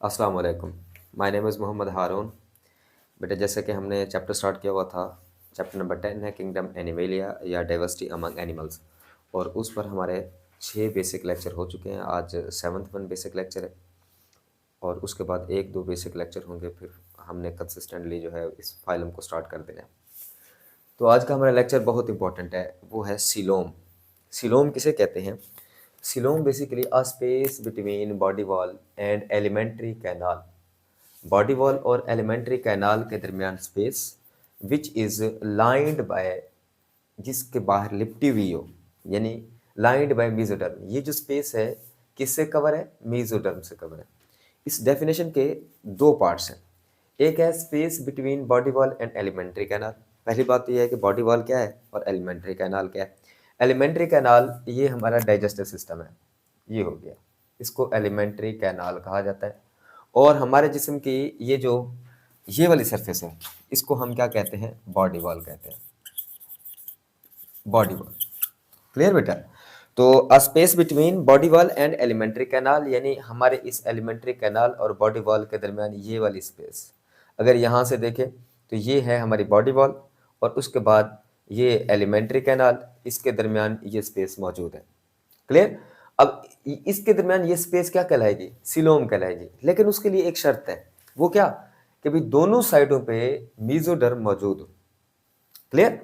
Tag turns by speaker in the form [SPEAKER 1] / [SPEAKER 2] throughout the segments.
[SPEAKER 1] अस्सलाम वालेकुम। My name is Mohammad हारून। बेटा जैसे कि हमने चैप्टर स्टार्ट किया हुआ था, चैप्टर नंबर 10 है किंगडम एनिमेलिया या डाइवर्सिटी अमंग एनिमल्स, और उस पर हमारे 6 बेसिक लेक्चर हो चुके हैं। आज 7th वन बेसिक लेक्चर है और उसके बाद 1-2 बेसिक लेक्चर होंगे, फिर हमने कंसिस्टेंटली जो है इस फाइलम को स्टार्ट कर देना है। तो आज का हमारा लेक्चर बहुत इंपॉर्टेंट है, वो है सीलोम। सीलोम किसे कहते हैं? Coelom basically a space between body wall and alimentary canal. Body wall और एलिमेंट्री कैनाल के दरमियान space which is lined by, जिसके बाहर लिपटी हुई हो, यानी लाइंड बाय मीजोडर्म। ये जो स्पेस है किससे कवर है? मीजोडर्म से कवर है। इस डेफिनेशन के दो पार्ट्स हैं। एक है space between body wall and alimentary canal. पहली बात तो यह है कि बॉडी वॉल क्या है और एलिमेंट्री कैनाल क्या है। एलिमेंट्री कैनाल ये हमारा डाइजेस्टिव सिस्टम है, ये हो गया, इसको एलिमेंट्री कैनाल कहा जाता है। और हमारे जिस्म की ये वाली सरफेस है, इसको हम क्या कहते हैं? बॉडी वॉल कहते हैं, बॉडी वॉल। क्लियर बेटा? तो a space between body wall and alimentary canal, यानी हमारे इस एलिमेंट्री कैनाल और बॉडी वॉल के दरमियान ये वाली स्पेस, अगर यहाँ से देखें तो ये है हमारी बॉडी वॉल और उसके बाद ये एलिमेंट्री कैनाल, इसके दरमियान ये स्पेस मौजूद है। क्लियर? अब इसके दरमियान ये स्पेस क्या कहलाएगी? सीलोम कहलाएगी। लेकिन उसके लिए एक शर्त है, वो क्या? कि भाई दोनों साइडों पे मीजोडर्म मौजूद हो। क्लियर?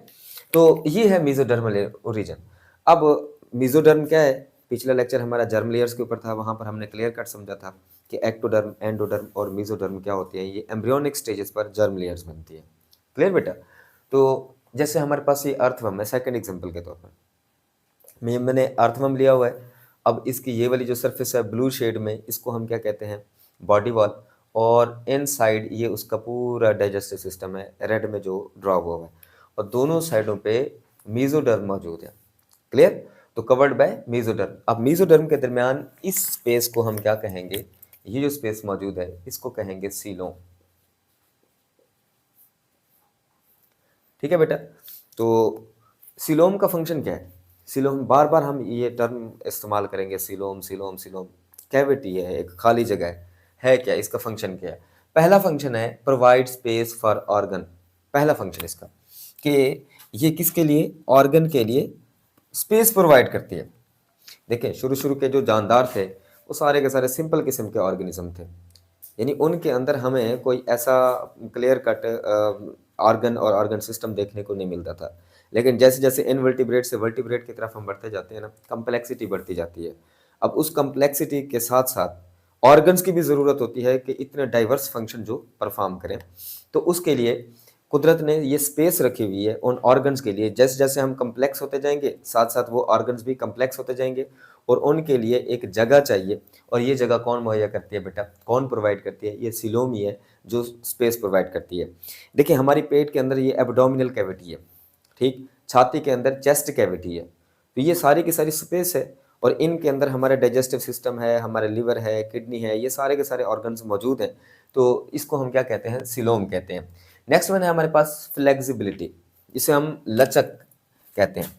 [SPEAKER 1] तो ये है मीजोडर्मल ओरिजिन। अब मीजोडर्म क्या है? पिछला लेक्चर हमारा जर्म लेयर्स के ऊपर था, वहां पर हमने क्लियर कट समझा था कि एक्टोडर्म, एंडोडर्म और मीजोडर्म क्या होती है। ये एम्ब्रियोनिक स्टेजेस पर जर्म लेयर्स बनती है। क्लियर बेटा? तो जैसे हमारे पास ये अर्थवर्म है, सेकंड एग्जांपल के तौर पर मैंने अर्थवर्म लिया हुआ है। अब इसकी ये वाली जो सरफेस है ब्लू शेड में, इसको हम क्या कहते हैं? Body wall. और इन साइड ये उसका पूरा डाइजेस्टिव सिस्टम है, रेड में जो ड्रॉ हुआ है, और दोनों साइडों पे मीजोडर्म मौजूद है। क्लियर? तो कवर्ड बाय मीजोडर्म। अब मीजोडर्म के दरमियान इस स्पेस को हम क्या कहेंगे? ये जो स्पेस मौजूद है इसको कहेंगे सीलोम। ठीक है बेटा? तो सीलोम का फंक्शन क्या है? सीलोम, बार बार हम ये टर्म इस्तेमाल करेंगे, सीलोम सीलोम सीलोम। कैविटी है, एक खाली जगह है क्या? इसका फंक्शन क्या है? पहला फंक्शन है प्रोवाइड स्पेस फॉर ऑर्गन। पहला फंक्शन इसका कि ये किसके लिए? ऑर्गन के लिए स्पेस प्रोवाइड करती है। देखिए शुरू शुरू के जो जानदार थे वो सारे के सारे सिंपल किस्म के ऑर्गेनिज्म थे, यानी उनके अंदर हमें कोई ऐसा क्लियर कट ऑर्गन और ऑर्गन सिस्टम देखने को नहीं मिलता था। लेकिन जैसे जैसे इनवर्टिब्रेट से वर्टिब्रेट की तरफ हम बढ़ते जाते हैं ना, कंप्लेक्सिटी बढ़ती जाती है। अब उस कंप्लेक्सिटी के साथ साथ ऑर्गन्स की भी ज़रूरत होती है कि इतने डाइवर्स फंक्शन जो परफॉर्म करें। तो उसके लिए कुदरत ने ये स्पेस रखी हुई है उन ऑर्गन्स के लिए। जैसे जैसे हम कम्प्लेक्स होते जाएंगे साथ साथ वो ऑर्गन्स भी कम्प्लेक्स होते जाएंगे, और उनके लिए एक जगह चाहिए। और ये जगह कौन मुहैया करती है बेटा? कौन प्रोवाइड करती है? ये सीलोम ही है जो स्पेस प्रोवाइड करती है। देखिए हमारी पेट के अंदर ये एब्डोमिनल कैविटी है, ठीक, छाती के अंदर चेस्ट कैविटी है। तो ये सारी की सारी स्पेस है, और इनके अंदर हमारा डाइजेस्टिव सिस्टम है, हमारे लिवर है, किडनी है, ये सारे के सारे ऑर्गन्स मौजूद हैं। तो इसको हम क्या कहते हैं? सीलोम कहते हैं। नेक्स्ट वन है हमारे पास फ्लेक्सिबिलिटी, जिसे हम लचक कहते हैं।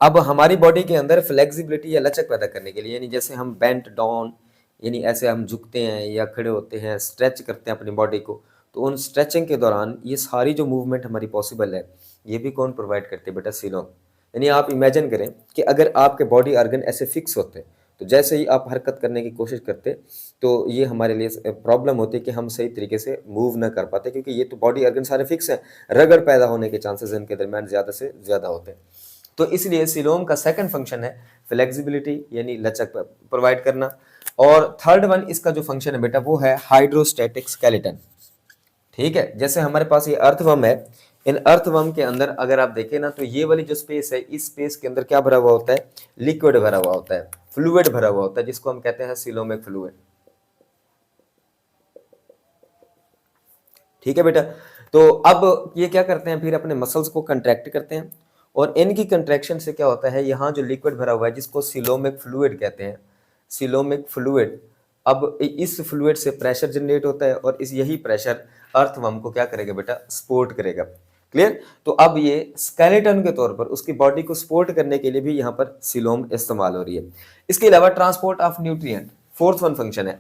[SPEAKER 1] अब हमारी बॉडी के अंदर फ्लेक्सिबिलिटी या लचक पैदा करने के लिए, यानी जैसे हम बेंट डाउन, यानी ऐसे हम झुकते हैं या खड़े होते हैं, स्ट्रेच करते हैं अपनी बॉडी को, तो उन स्ट्रेचिंग के दौरान ये सारी जो मूवमेंट हमारी पॉसिबल है, ये भी कौन प्रोवाइड करती है बेटा? सीलोम। यानी आप इमेजिन करें कि अगर आपके बॉडी ऑर्गन ऐसे फिक्स होते, तो जैसे ही आप हरकत करने की कोशिश करते तो ये हमारे लिए प्रॉब्लम होती कि हम सही तरीके से मूव ना कर पाते, क्योंकि ये तो बॉडी ऑर्गन सारे फिक्स हैं, रगड़ पैदा होने के चांसेस इनके दरमियान ज़्यादा से ज़्यादा होते हैं। तो इसलिए सीलोम का सेकंड फंक्शन है फ्लेक्सिबिलिटी, यानी लचक प्रोवाइड करना। और थर्ड वन इसका जो फंक्शन है बेटा वो है हाइड्रोस्टैटिक स्केलेटन। ठीक है? जैसे हमारे पास ये अर्थवर्म है, इन अर्थवर्म के अंदर अगर आप देखें ना, तो ये वाली जो स्पेस है, इस स्पेस के अंदर क्या भरा हुआ होता है? लिक्विड भरा हुआ होता है, फ्लूइड भरा हुआ होता है, जिसको हम कहते हैं सीलोमिक फ्लूइड। ठीक है बेटा? तो अब ये क्या करते हैं? फिर अपने मसल्स को कंट्रैक्ट करते हैं, और इनकी कंट्रैक्शन से क्या होता है? यहाँ जो लिक्विड भरा हुआ है जिसको सीलोमिक फ्लूइड कहते हैं, सीलोमिक फ्लूइड, अब इस फ्लूइड से प्रेशर जनरेट होता है, और इस यही प्रेशर अर्थवर्म को क्या करेगा बेटा? सपोर्ट करेगा। क्लियर? तो अब ये स्केलेटन के तौर पर उसकी बॉडी को सपोर्ट करने के लिए भी यहाँ पर सीलोम इस्तेमाल हो रही है। इसके अलावा transport of nutrient, fourth one function है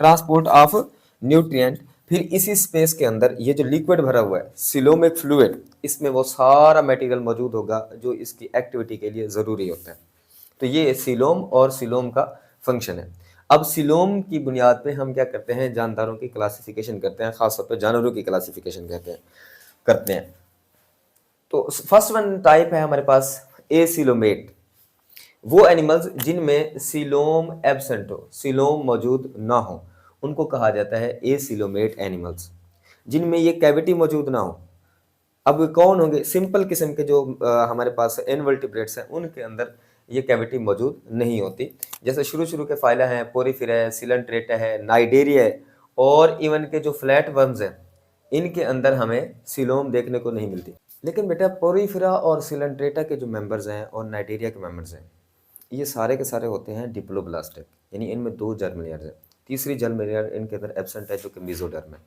[SPEAKER 1] ट्रांसपोर्ट ऑफ न्यूट्रिएंट। फिर इसी स्पेस के अंदर ये जो लिक्विड भरा हुआ है सीलोम एक फ्लूइड, इसमें वो सारा मटेरियल मौजूद होगा जो इसकी एक्टिविटी के लिए ज़रूरी होता है। तो ये सीलोम और सीलोम का फंक्शन है। अब सीलोम की बुनियाद पे हम क्या करते हैं, जानदारों की क्लासिफिकेशन करते हैं, खासतौर पर जानवरों की क्लासिफिकेशन करते हैं। तो फर्स्ट वन टाइप है हमारे पास एसिलोमेट, वो एनिमल्स जिनमें सीलोम एब्सेंट हो, सीलोम मौजूद ना हो, उनको कहा जाता है एसिलोमेट एनिमल्स, जिनमें ये कैविटी मौजूद ना हो। अब कौन होंगे, सिंपल किस्म के जो हमारे पास इनवर्टिब्रेट्स हैं उनके अंदर ये कैविटी मौजूद नहीं होती। जैसे शुरू के फाइला हैं, पोरीफेरा है, सिलेंट्रेटा है, नाइडेरिया है, और इवन के जो फ्लैट वर्म्स हैं इनके अंदर हमें सीलोम देखने को नहीं मिलती। लेकिन बेटा पोरीफेरा और सिलेंट्रेटा के जो मेंबर्स हैं और नाइडेरिया के मेंबर्स हैं, ये सारे के सारे होते हैं डिप्लोब्लास्टिक, यानी इनमें 2 जर्म लेयर्स हैं। तीसरी जर्म लेयर इनके अंदर एब्सेंट है जो कि मेसोडर्म है।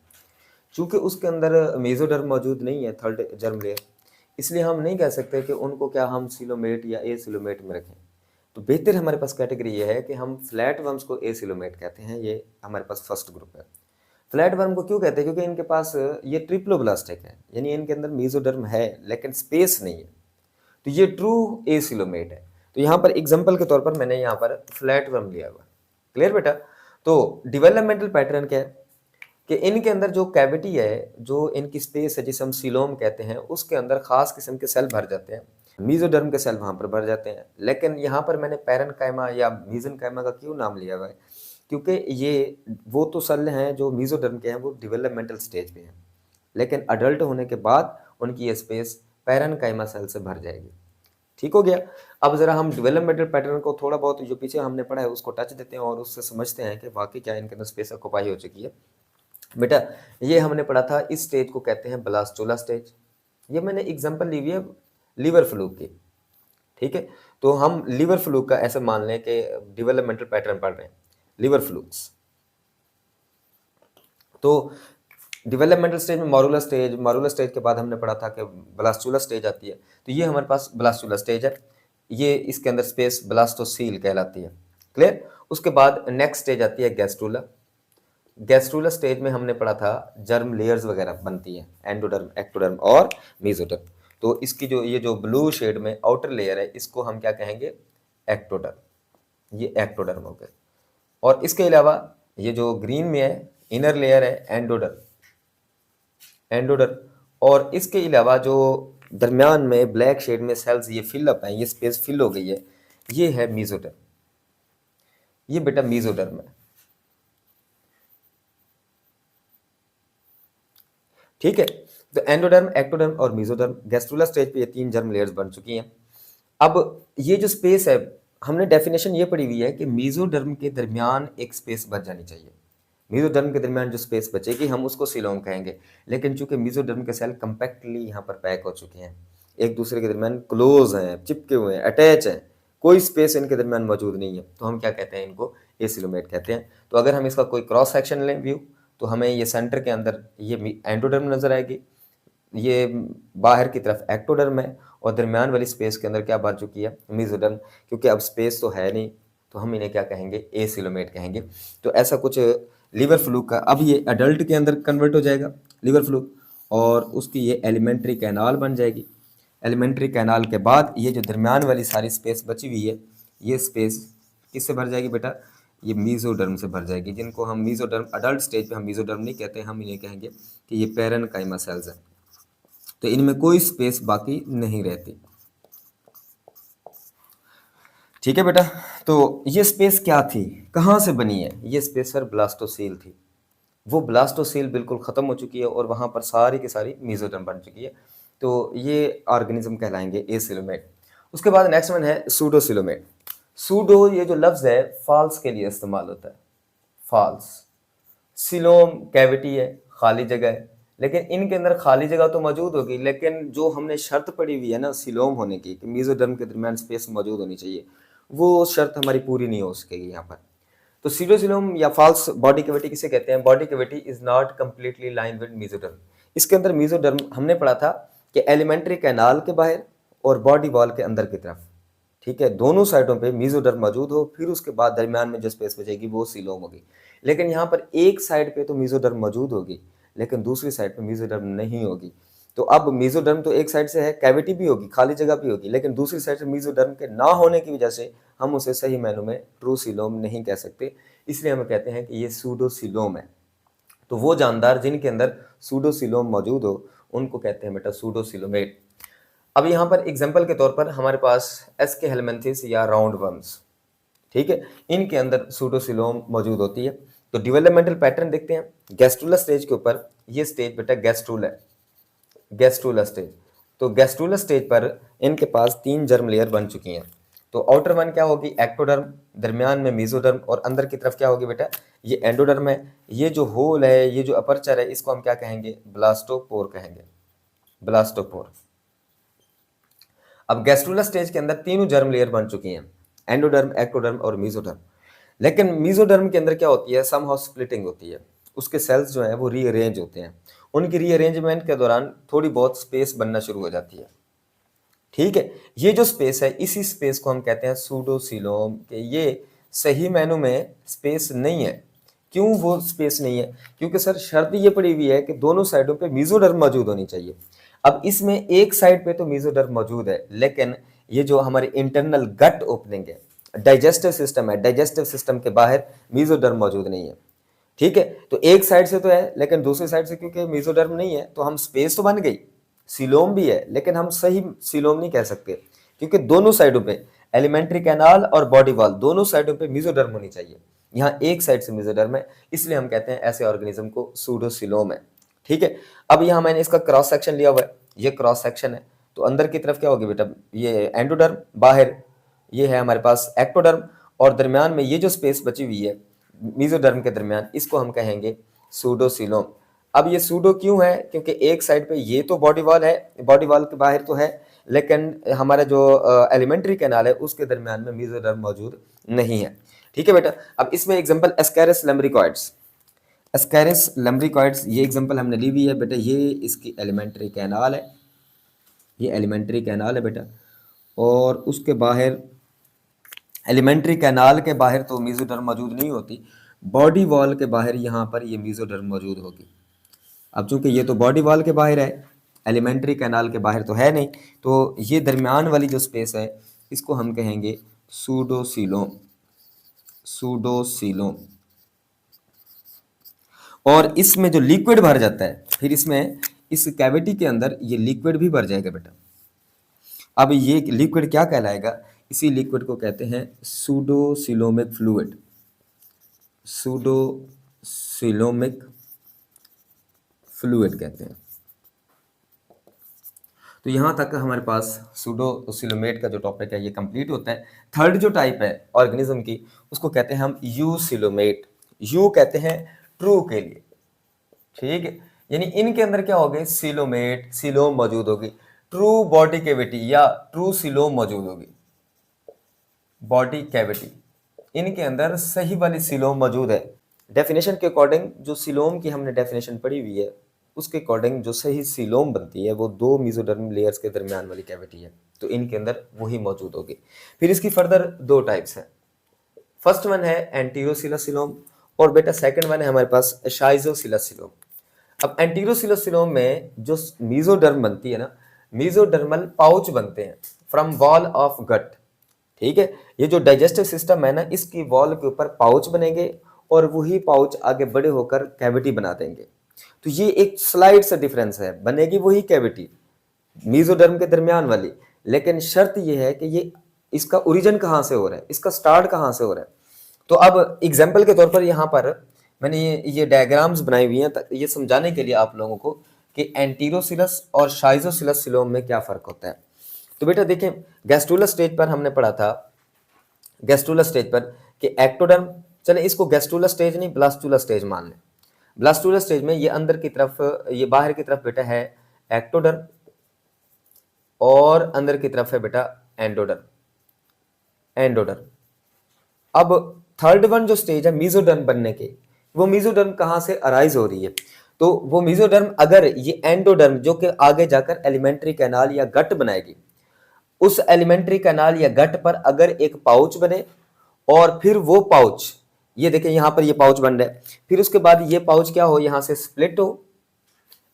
[SPEAKER 1] चूंकि उसके अंदर मेसोडर्म मौजूद नहीं है, थर्ड जर्म लेयर, इसलिए हम नहीं कह सकते कि उनको क्या हम सीलोमेट या एसिलोमेट में रखें। तो बेहतर हमारे पास कैटेगरी ये है कि हम फ्लैट वर्म्स को एसिलोमेट कहते हैं, ये हमारे पास फर्स्ट ग्रुप है। फ्लैट वर्म को क्यों कहते हैं, क्योंकि इनके पास ये ट्रिप्लोब्लास्टिक है, यानी इनके अंदर मेसोडर्म है लेकिन स्पेस नहीं है, तो ये ट्रू एसिलोमेट है। तो यहाँ पर एग्जाम्पल के तौर पर मैंने यहाँ पर फ्लैट वर्म लिया हुआ। क्लियर बेटा। तो डेवलपमेंटल पैटर्न क्या है कि इनके अंदर जो कैविटी है, जो इनकी स्पेस है जिसे हम सीलोम कहते हैं, उसके अंदर खास किस्म के सेल भर जाते हैं, मीजोडर्म के सेल वहाँ पर भर जाते हैं। लेकिन यहाँ पर मैंने पैरेनकाइमा या मीजनकाइमा का क्यों नाम लिया हुआ है, क्योंकि ये वो तो सेल हैं जो मीजोडर्म के हैं, वो डेवलपमेंटल स्टेज पे हैं, लेकिन अडल्ट होने के बाद उनकी ये स्पेस पैरेनकाइमा सेल से भर जाएगी। ठीक हो गया। अब जरा हम डेवलपमेंटल पैटर्न को थोड़ा बहुत जो पीछे हमने पढ़ा है उसको टच देते हैं और उससे समझते हैं कि वाकई क्या इनके अंदर स्पेस ऑक्युपाई हो चुकी है। बेटा ये हमने पढ़ा था, इस स्टेज को कहते हैं ब्लास्टुला स्टेज। ये मैंने एग्जांपल ली हुई है लीवर फ्लूक की, ठीक है। तो हम लीवर फ्लूक का ऐसे मान लें कि डेवलपमेंटल पैटर्न पढ़ रहे हैं, लीवर फ्लूक्स। तो डेवलपमेंटल स्टेज में मारूला स्टेज के बाद हमने पढ़ा था कि ब्लास्टुला स्टेज आती है। तो ये हमारे पास ब्लास्टुला स्टेज है, ये इसके अंदर स्पेस ब्लास्टोसील कहलाती है। क्लियर। उसके बाद नेक्स्ट स्टेज आती है गैस्ट्रुला। गैस्ट्रुला स्टेज में हमने पढ़ा था जर्म लेयर्स वगैरह बनती हैं, एंडोडर्म, एक्टोडर्म और मेसोडर्म। तो इसकी जो ये जो ब्लू शेड में आउटर लेयर है इसको हम क्या कहेंगे, एक्टोडर्म। ये एक्टोडर्म हो गए। और इसके अलावा ये जो ग्रीन में है इनर लेयर है एंडोडर्म, और इसके अलावा जो दरमियान में ब्लैक शेड में सेल्स ये फिलअप हैं, ये स्पेस फिल हो गई है, ये है मेसोडर्म। ये बेटा मेसोडर्म है, ठीक है। तो एंडोडर्म, एक्टोडर्म और मेसोडर्म, गैस्ट्रुला स्टेज पे ये 3 जर्म लेयर्स बन चुकी हैं। अब ये जो स्पेस है, हमने डेफिनेशन ये पढ़ी हुई है कि मेसोडर्म के दरमियान एक स्पेस बच जानी चाहिए। मेसोडर्म के दरमियान जो स्पेस बचेगी हम उसको सीलोम कहेंगे। लेकिन चूंकि मेसोडर्म के सेल कंपैक्टली यहाँ पर पैक हो चुके हैं, एक दूसरे के दरमियान क्लोज हैं, चिपके हुए हैं, अटैच हैं, कोई स्पेस इनके दरमियान मौजूद नहीं है, तो हम क्या कहते हैं, इनको एसिलोमेट कहते हैं। तो अगर हम इसका कोई क्रॉस सेक्शन लें व्यू, तो हमें ये सेंटर के अंदर ये एंडोडर्म नजर आएगी, ये बाहर की तरफ एक्टोडर्म है, और दरमियान वाली स्पेस के अंदर क्या बन चुकी है, मेसोडर्म। क्योंकि अब स्पेस तो है नहीं, तो हम इन्हें क्या कहेंगे, एसिलोमेट कहेंगे। तो ऐसा कुछ लीवर फ्लूक का। अब ये अडल्ट के अंदर कन्वर्ट हो जाएगा लीवर फ्लूक, और उसकी ये एलिमेंट्री कैनाल बन जाएगी। एलिमेंट्री कैनाल के बाद ये जो दरमियान वाली सारी स्पेस बची हुई है, ये स्पेस किससे भर जाएगी बेटा, ये मेसोडर्म से भर जाएगी, जिनको हम मेसोडर्म, अडल्ट स्टेज पे हम मेसोडर्म नहीं कहते, हम इन्हें कहेंगे कि ये पैरेनकाइमा सेल्स हैं। तो इनमें कोई स्पेस बाकी नहीं रहती, ठीक है बेटा। तो ये स्पेस क्या थी, कहाँ से बनी है, ये स्पेस सर ब्लास्टोसील थी। वो ब्लास्टोसील बिल्कुल ख़त्म हो चुकी है और वहाँ पर सारी की सारी मेसोडर्म बन चुकी है। तो ये ऑर्गेनिज्म कहलाएंगे एसिलोमेट। उसके बाद नेक्स्ट वन है सूडोसिलोमेट। सूडो ये जो लफ्ज़ है फॉल्स के लिए इस्तेमाल होता है, फॉल्स। सिलोम कैविटी है, खाली जगह है, लेकिन इनके अंदर खाली जगह तो मौजूद होगी, लेकिन जो हमने शर्त पड़ी हुई है ना सिलोम होने की, कि मेसोडर्म के दरमियान स्पेस मौजूद होनी चाहिए, वो शर्त हमारी पूरी नहीं हो सकेगी यहाँ पर। तो सीडोसिलोम या फॉल्स बॉडी कैविटी किसे कहते हैं, body cavity is not completely line with mesoderm. इसके अंदर मेसोडर्म हमने पढ़ा था कि एलिमेंट्री कैनाल के बाहर और बॉडी वॉल के अंदर की तरफ, ठीक है, दोनों साइडों पे मेसोडर्म मौजूद हो, फिर उसके बाद दरमियान में जो स्पेस बचेगी वो सीलोम होगी। लेकिन यहाँ पर एक साइड पे तो मेसोडर्म मौजूद होगी, लेकिन दूसरी साइड पे मेसोडर्म नहीं होगी। तो अब मेसोडर्म तो एक साइड से है, कैविटी भी होगी, खाली जगह भी होगी, लेकिन दूसरी साइड से मेसोडर्म के ना होने की वजह से हम उसे सही मायनों में ट्रू सीलोम नहीं कह सकते, इसलिए हम कहते हैं कि ये सूडोसीलोम है। तो वो जानदार जिनके अंदर सूडोसीलोम मौजूद हो उनको कहते हैं बेटा सूडोसीलोमेट। अब यहाँ पर एग्जाम्पल के तौर पर हमारे पास एस्के हेलमिंथिस या राउंड वर्म्स, ठीक है, इनके अंदर सूडोसीलोम मौजूद होती है। तो डेवलपमेंटल पैटर्न देखते हैं। गैस्ट्रुला स्टेज के ऊपर ये स्टेज बेटा गैस्ट्रुला है, गैस्ट्रुला स्टेज। तो गैस्ट्रुला स्टेज पर इनके पास 3 जर्म लेयर बन चुकी हैं। तो आउटर वन क्या होगी, एक्टोडर्म, दरमियान में मेसोडर्म और अंदर की तरफ क्या होगी बेटा, ये एंडोडर्म है। ये जो होल है, ये जो अपर्चर है, इसको हम क्या कहेंगे, ब्लास्टोपोर कहेंगे, ब्लास्टोपोर। अब गैस्ट्रुला स्टेज के अंदर तीनों जर्म लेयर बन चुकी हैं, एंडोडर्म, एक्टोडर्म और मेसोडर्म। लेकिन मेसोडर्म के अंदर क्या होती है, समहाउ स्प्लिटिंग होती है, उसके सेल्स जो हैं वो रीअरेंज होते हैं। उनकी रीअरेंजमेंट के दौरान थोड़ी बहुत स्पेस बनना शुरू हो जाती है, ठीक है। ये जो स्पेस है, इसी स्पेस को हम कहते हैं सूडोसीलोम। के ये सही मायनों में स्पेस नहीं है। क्यों वो स्पेस नहीं है, क्योंकि सर शर्त ये पड़ी हुई है कि दोनों साइडों पे मेसोडर्म मौजूद होनी चाहिए। अब इसमें एक साइड पे तो मेसोडर्म मौजूद है, लेकिन ये जो हमारे इंटरनल गट ओपनिंग है, डाइजेस्टिव सिस्टम है, डाइजेस्टिव सिस्टम के बाहर मेसोडर्म मौजूद नहीं है, ठीक है। तो एक साइड से तो है, लेकिन दूसरी साइड से क्योंकि मेसोडर्म नहीं है, तो हम स्पेस तो बन गई, सीलोम भी है, लेकिन हम सही सीलोम नहीं कह सकते, क्योंकि दोनों साइडों पे एलिमेंट्री कैनाल और बॉडी वॉल दोनों साइडों पे मेसोडर्म होनी चाहिए। यहाँ एक साइड से मेसोडर्म है, इसलिए हम कहते हैं ऐसे ऑर्गेनिज्म को सूडोसीलोम है, ठीक है। अब यहाँ मैंने इसका क्रॉस सेक्शन लिया हुआ है, ये क्रॉस सेक्शन है। तो अंदर की तरफ क्या होगी बेटा, ये एंडोडर्म, बाहर ये है हमारे पास एक्टोडर्म, और दरमियान में ये जो स्पेस बची हुई है मेसोडर्म के दरमियान, इसको हम कहेंगे सूडोसीलोम। अब ये सूडो क्यों है, क्योंकि एक साइड पे ये तो बॉडी वॉल है, बॉडी वॉल के बाहर तो है, लेकिन हमारा जो एलिमेंट्री कैनाल है उसके दरमियान में मेसोडर्म मौजूद नहीं है, ठीक है बेटा। अब इसमें एग्जांपल एस्केरिस लम्ब्रिकॉइड्स, एस्केरिस लम्ब्रिकॉइड्स ये एग्जांपल हमने ली हुई है बेटा। ये इसकी एलिमेंट्री कैनाल है, ये एलिमेंट्री कैनाल है बेटा, और उसके बाहर एलिमेंट्री कैनाल के बाहर तो मेसोडर्म मौजूद नहीं होती, बॉडी वॉल के बाहर यहाँ पर ये मेसोडर्म मौजूद होगी। अब चूंकि ये तो बॉडी वॉल के बाहर है, एलिमेंट्री कैनाल के बाहर तो है नहीं, तो ये दरमियान वाली जो स्पेस है इसको हम कहेंगे सूडोसीलोम, सूडोसीलोम। और इसमें जो लिक्विड भर जाता है, फिर इसमें इस कैविटी के अंदर ये लिक्विड भी भर जाएगा बेटा। अब ये लिक्विड क्या कहलाएगा, इसी लिक्विड को कहते हैं सूडोसीलोमिक फ्लूइड, सूडोसीलोमिक फ्लूइड कहते हैं। तो यहाँ तक हमारे पास सूडोसीलोमेट का जो टॉपिक है ये कंप्लीट होता है। थर्ड जो टाइप है ऑर्गेनिज्म की, उसको कहते हैं हम यूसिलोमेट। यू कहते हैं ट्रू के लिए, ठीक है, यानी इनके अंदर क्या हो गए, सिलोमेट, सिलोम मौजूद होगी, ट्रू बॉडी कैविटी या ट्रू सिलोम मौजूद होगी, बॉडी कैविटी, इनके अंदर सही वाली सिलोम मौजूद है। डेफिनेशन के अकॉर्डिंग जो सिलोम की हमने डेफिनेशन पढ़ी हुई है, उसके अकॉर्डिंग जो सही सिलोम बनती है वो 2 मेसोडर्म लेयर्स के दरमियान वाली कैविटी है, तो इनके अंदर वही मौजूद होगी। फिर इसकी फर्दर 2 टाइप्स हैं। फर्स्ट वन है एंटीरोसिलोसिलोम, और बेटा सेकंड वन है हमारे पास शाइजोसिलोसिलोम। अब एंटीरोसिलोसिलोम में जो मेसोडर्म बनती है ना, मेसोडर्मल पाउच बनते हैं फ्रॉम वॉल ऑफ गट, ठीक है। ये जो डाइजेस्टिव सिस्टम है ना, इसकी वॉल के ऊपर पाउच बनेंगे और वही पाउच आगे बड़े होकर कैविटी बना देंगे। तो ये एक स्लाइड सा डिफरेंस है, बनेगी वही कैविटी मेसोडर्म के दरमियान वाली, लेकिन शर्त ये है कि ये इसका ओरिजिन कहाँ से हो रहा है, इसका स्टार्ट कहाँ से हो रहा है। तो अब एग्जाम्पल के तौर पर यहाँ पर मैंने ये डायग्राम्स बनाई हुई हैं ये समझाने के लिए आप लोगों को कि एंटीरोसिलस और शाइजोसिलोसिलोम में क्या फर्क होता है। तो बेटा देखें, गैस्ट्रुला स्टेज पर हमने पढ़ा था, गैस्ट्रुला स्टेज पर कि एक्टोडर्म, चले इसको गैस्ट्रुला स्टेज नहीं ब्लास्टुला स्टेज मान लें। ब्लास्टुला स्टेज में ये अंदर की तरफ, ये बाहर की तरफ बेटा है एक्टोडर्म, और अंदर की तरफ है बेटा एंडोडर्म, एंडोडर्म। अब थर्ड वन जो स्टेज है मेसोडर्म बनने के, वो मेसोडर्म कहाँ से अराइज हो रही है, तो वो मेसोडर्म अगर ये एंडोडर्म जो कि आगे जाकर एलिमेंट्री कैनाल या गट बनाएगी, उस एलिमेंट्री कैनाल या गट पर अगर एक पाउच बने और फिर वो पाउच ये देखें यहाँ पर ये पाउच बन रहा है, फिर उसके बाद ये पाउच क्या हो, यहाँ से स्प्लिट हो,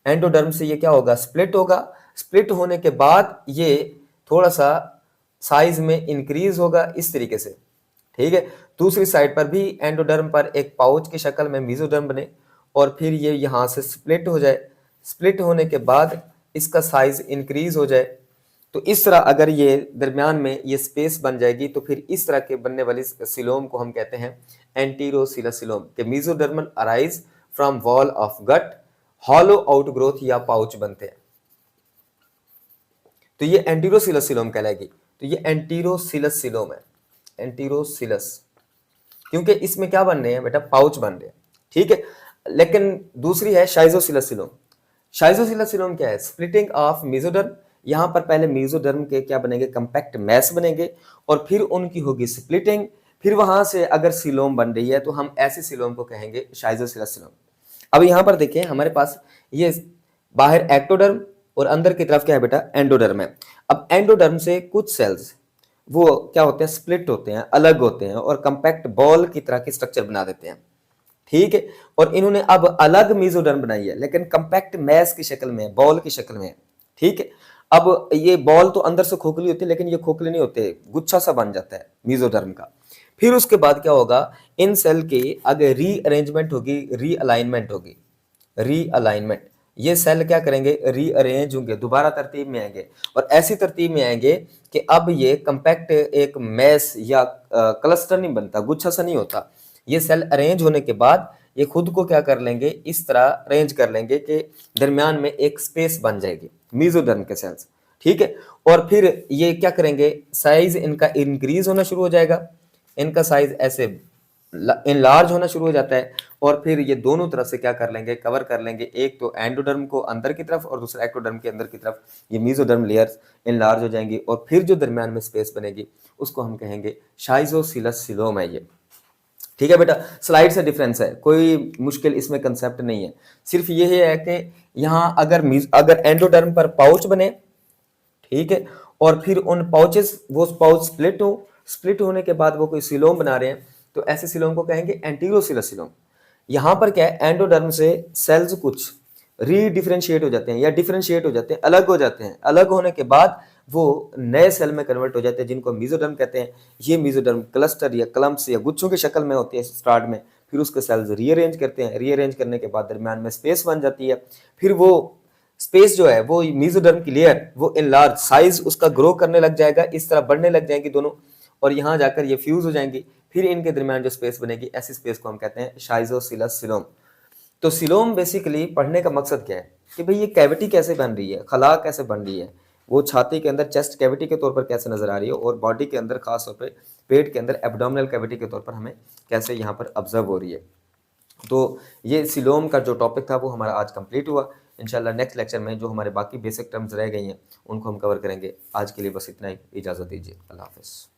[SPEAKER 1] एंडोडर्म से ये क्या होगा, स्प्लिट होगा। स्प्लिट होने के बाद ये थोड़ा सा साइज में इंक्रीज होगा इस तरीके से, ठीक है। दूसरी साइड पर भी एंडोडर्म पर एक पाउच की शक्ल में मेसोडर्म बने और फिर ये यहाँ से स्प्लिट हो जाए। स्प्लिट होने के बाद इसका साइज इंक्रीज हो जाए। तो इस तरह अगर ये दरमियान में ये स्पेस बन जाएगी तो फिर इस तरह के बनने वाली सिलोम को हम कहते हैं एंटीरोसिलस सिलोम। के mesodermal arise from wall of gut, hollow outgrowth या पाउच बनते हैं। तो ये एंटीरोसिलस सिलोम कहलाएगी। तो ये एंटीरोसिलस सिलोम है, एंटीरोसिलस, क्योंकि इसमें क्या बन रहे हैं बेटा, पाउच बन रहे हैं, ठीक है। लेकिन दूसरी है शाइजोसिलस सिलोम। शाइजोसिलस सिलोम क्या है, स्प्लिटिंग ऑफ मेसोडर्म। यहां पर पहले मेसोडर्म के क्या बनेंगे, कंपैक्ट मैस बनेंगे और फिर उनकी होगी स्प्लिटिंग, फिर वहां से अगर सिलोम बन रही है तो हम ऐसे सिलोम को कहेंगे शाइजोसिलस सिलोम। अब यहां पर देखें हमारे पास ये बाहर एक्टोडर्म और अंदर की तरफ क्या है बेटा, एंडोडर्म है। अब एंडोडर्म से कुछ सेल्स वो क्या होते हैं, स्प्लिट होते हैं, अलग होते हैं और कंपैक्ट बॉल की तरह की स्ट्रक्चर बना देते हैं, ठीक है। और इन्होंने अब अलग मेसोडर्म बनाई है लेकिन कंपैक्ट मैस की शक्ल में, बॉल की शक्ल में, ठीक है। अब ये बॉल तो अंदर से खोखली होती है लेकिन ये खोखले नहीं होते, गुच्छा सा बन जाता है मेसोडर्म का। फिर उसके बाद क्या होगा, इन सेल की अगर रीअरेंजमेंट होगी, रीअलाइनमेंट होगी, रीअलाइनमेंट, ये सेल क्या करेंगे, रीअरेंज होंगे, दोबारा तरतीब में आएंगे और ऐसी तरतीब में आएंगे कि अब ये कंपैक्ट एक मैस या क्लस्टर नहीं बनता, गुच्छा सा नहीं होता। ये सेल अरेंज होने के बाद ये खुद को क्या कर लेंगे, इस तरह अरेंज कर लेंगे कि दरमियान में एक स्पेस बन जाएगी, मेसोडर्म के सेल्स, ठीक है। और फिर ये क्या करेंगे, साइज इनका इंक्रीज होना शुरू हो जाएगा, इनका साइज ऐसे इनलार्ज होना शुरू हो जाता है और फिर ये दोनों तरफ से क्या कर लेंगे, कवर कर लेंगे, एक तो एंडोडर्म को अंदर की तरफ और दूसरा एक्टोडर्म के अंदर की तरफ, ये मेसोडर्म लेयर्स इनलार्ज हो जाएंगी और फिर जो दरमियान में स्पेस बनेगी उसको हम कहेंगे शाइजोसिलस सिलोम है ये, ठीक है बेटा। स्लाइड से डिफरेंस है, कोई मुश्किल इसमें कंसेप्ट नहीं है, सिर्फ ये है कि यहाँ अगर एंडोडर्म पर पाउच बने, ठीक है, और फिर उन पाउचेस, वो पाउच स्प्लिट हो, स्प्लिट होने के बाद वो कोई सिलोम बना रहे हैं तो ऐसे सिलोम को कहेंगे एंटीरोसिलस सिलोम। यहां पर क्या है, एंडोडर्म से सेल्स कुछ रीडिफरेंशिएट हो जाते हैं या डिफरेंशिएट हो जाते हैं, अलग हो जाते हैं, अलग होने के बाद वो नए सेल में कन्वर्ट हो जाते हैं जिनको मेसोडर्म कहते हैं। ये मेसोडर्म क्लस्टर या क्लम्प्स या गुच्छों की शक्ल में होती है स्टार्ट में, फिर उसके सेल्स रीअरेंज करते हैं, रीअरेंज करने के बाद दरमियान में स्पेस बन जाती है, फिर वो स्पेस जो है वो मेसोडर्म की लेयर वो इनलार्ज, साइज उसका ग्रो करने लग जाएगा, इस तरह बढ़ने लग जाएंगी दोनों और यहाँ जाकर ये फ्यूज हो जाएंगी, फिर इनके दरमियान जो स्पेस बनेगी ऐसी स्पेस को हम कहते हैं शाइजोसिलस सिलोम। तो सिलोम बेसिकली पढ़ने का मकसद क्या है कि भाई ये कैविटी कैसे बन रही है, खला कैसे बन रही है, वो छाती के अंदर चेस्ट कैविटी के तौर पर कैसे नजर आ रही है और बॉडी के अंदर खास तौर पर पेट के अंदर एब्डोमिनल कैविटी के तौर पर हमें कैसे यहाँ पर ऑब्जर्व हो रही है। तो ये सिलोम का जो टॉपिक था वो हमारा आज कंप्लीट हुआ। इंशाल्लाह नेक्स्ट लेक्चर में जो हमारे बाकी बेसिक टर्म्स रह गई हैं उनको हम कवर करेंगे। आज के लिए बस इतना ही, इजाज़त दीजिए, अल्लाह हाफ़िज़।